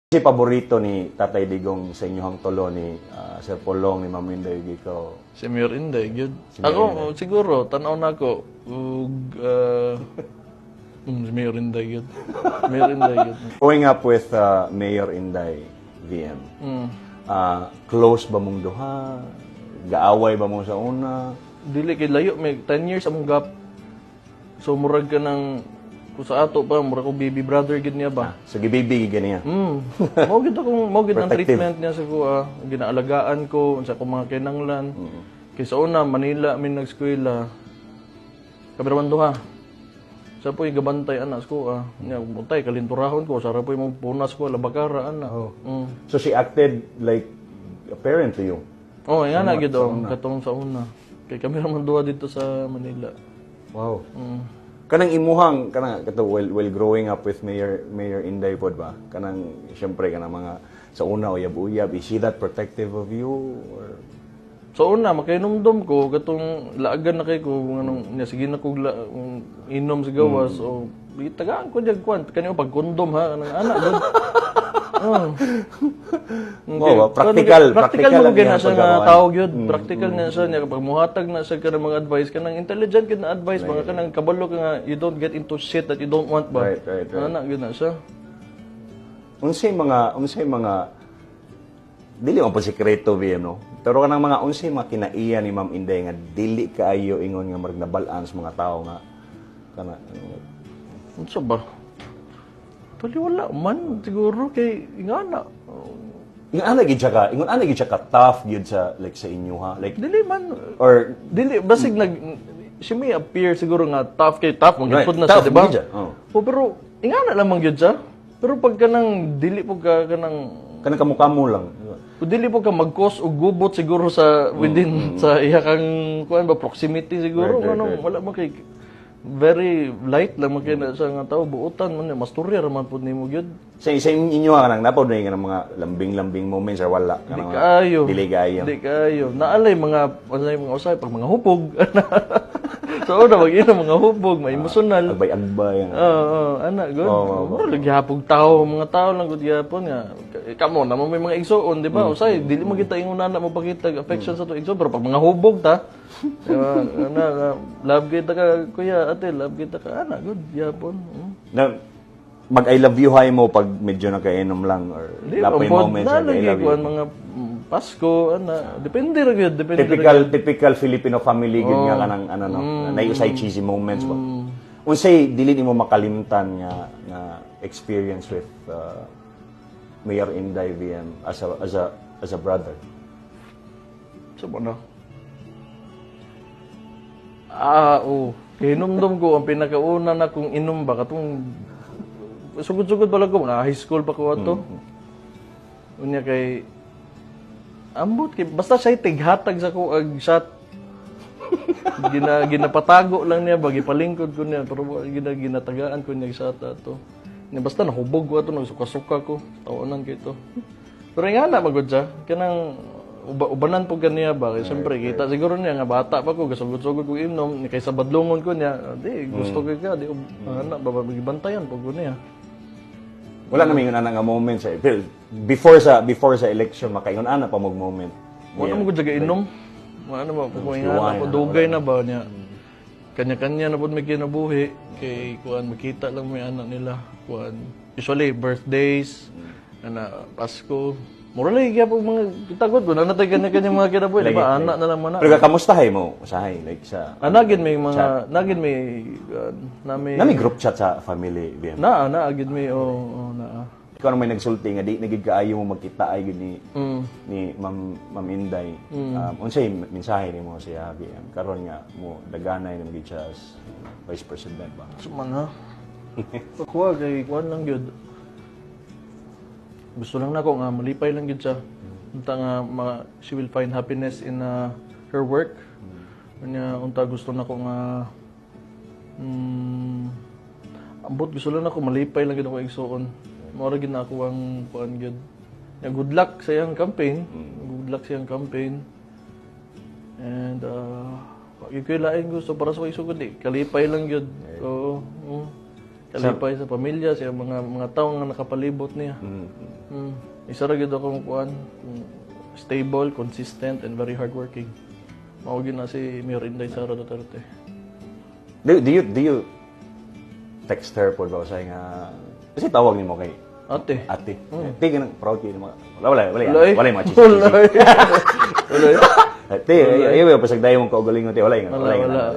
Si paborito ni Tatay Digong sa inyong tulo ni Sir Polong, ni Ma'am Inday ikaw? Si Mayor Inday, good. Si Mayor Ako, siguro, tanaw na ako. Si Mayor Inday, good. Mayor Inday, good. Growing up with Mayor Inday, VM, close ba mong duha? Gaaway ba mo sa una? Dili kay layo, may 10 years among gap. So, murag ka ng, kung sa ato pa, murag ko baby brother, gid niya ba? So, gibibig ganyan. Mau gid ang Protective. treatment niya sa kuha. Ginaalagaan ko, sa akong mga kinanglan. Kay sa una, Manila, min nag-eskwela. Kabiraman duha. Sa po yung gabantay, anak ko, Nya, mutay, kalinturahon ko. Sa po yung punas ko, labakara, anak. So, she acted like a parent to you? Oh, yan na, gid katong sa una. Kay kami raman duha dito sa Manila. Wow. Kanang imuhang kato while growing up with Mayor Inday pod ba? Kanang syempre kanang mga sa una uyab-uyab, is she that protective of you or Sa una, makainomdom ko, katong laagan na kay ko, kung anong, niya, sige na kong inom sa gawas, o tagaan ko dyan, kanina pag kondom ha, kanang anak, good. Practical mo lang gina yan siya pagkakuan. nga tawag yun. Practical na siya niya. Kapag muhatag na siya ka ng mga advice, kanang intelligent ka na advice, mga kanang kabalo ka nga, you don't get into shit that you don't want ba? Right. Anak, yun na siya. Unsay mga dili man po sikreto VM no. Pero kanang mga unsay mga kinaiya ni Ma'am Inday nga dili kaayo ingon nga marag nabalaan sa mga tao nga kana Ano sa ba? Tuloy wala man, siguro kay ingana. ingon ana gid siya ka tough gyud sa like sa inyo ha. Like Dili man, or dili, basig she may appear siguro nga tough kay tough, magipod na siya, tough, di ba? hindi siya, oh. Pero, ingana lamang yun siya. Pero pag kanang, dili po ka kanang, kanang kamukha mo lang. kung dili po ka mag-cause o gubot siguro sa, within, sa iya kang, kuan ba, proximity siguro, Right. wala mo kay, very light lang mo kay na sa nga tao, buutan man, mas turya raman po ni mo yun. Sa inyo ha kanang napod na yung mga lambing-lambing moments or wala Di kanang kaayo. dili kaayo. Di kaayo. Naalay mga usay, pag mga hupog. So, una, mag-ina mga hupog, may emosyonal. Agbay-agbay. Oo, anak, good. Mura lagyapog tao, mga tao lang good gyapon nga. Kamo na mo may mga igsoon, di ba? Usay, dili mo kita ingon na mo pakita affection sa to igsoon, pero pag mga hubog ta, love kita ka kuya, ate, love kita ka anak, good gyapon. Na mag I love you hi mo pag medyo nakainom lang or lapay moments or I love ko you. mga Pasko, ana, depende ra gyud, depende ra. Typical Filipino family gud nga kanang ano no, naayusay cheesy moments ba. Unsay dili nimo makalimtan nga experience with Mayor Inday VM as a brother. So, ano? Hinumdum ko, ang pinakauna na kong inom ba, katong, sugod-sugod pala ko, mga high school pa ko ato. Unya kay, ambot kay, basta siya tighatag sa ko, ag shot. Ginapatago lang niya, bagi palingkod ko niya, pero ginatagaan ko niya shot ato. Basta nahubog ko ato, nagsuka-suka ko, tawanan kay ito. Pero nga na, magod siya, kanang, ubanan po kaniya ba? Kaya siyempre, kita siguro niya nga bata pa ko, gasugod-sugod ko inom, ni kaysa badlongon ko niya, di, gusto ko ka, di, anak, babantayan po ko niya. Wala naman yung ana nga moment sa before sa election makaingon ana pa mo moment. Wala mo ko dyaga inom. Ano ba, kukuha nga na, dugay na ba niya. Kanya-kanya na po may kinabuhi, kay kuan makita lang may anak nila. Kuan, usually, birthdays, Pasko, mura lang kaya po mga kitagod ko, nanatay kanya-kanya mga kinabuhi, di ba? Anak na lang mana. Pero kamustahay mo usahay like sa Nagin may mga, nagin may, nami group chat sa family VM. naagid may, na. Ikaw naman nagsulti nga di nagid kaayo mo magkita ay gud ni Ma'am Inday. Unsay mensahe nimo siya VM karon nga mo daganay nimo gid siya as Vice President ba? Suman ha. Kuha kay kuan lang gyud. Gusto lang nako nga malipay lang gyud siya. Unta nga she will find happiness in her work. Unta gusto nako nga ambot gusto lang nako malipay lang gyud ako igsuon. Mao ra gyud na ako ang kuan gyud. Good luck sa iyang campaign. Good luck sa iyang campaign. And pag ikaw lain gusto para sa isugod kalipay lang gyud. Oo. Kalipay sa pamilya, sa mga tao nga nakapalibot niya. Isa ra gyud akong kuan, stable, consistent, and very hardworking. Mao gyud na si Mayor Inday Sara Duterte. Do you text her po ba sa nga kasi tawag nimo kay Ate. ate. Ate ganang proud kayo mga wala mga chismis. Wala. Ate, ayo pa sagday mong kaugalingon te wala nga.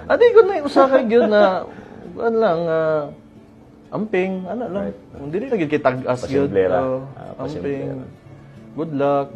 Ate ko na usa ka gyud na kuan lang amping, ana lang. Hindi rin naging kitag-as gyud. Pasimplera. Amping. Good luck.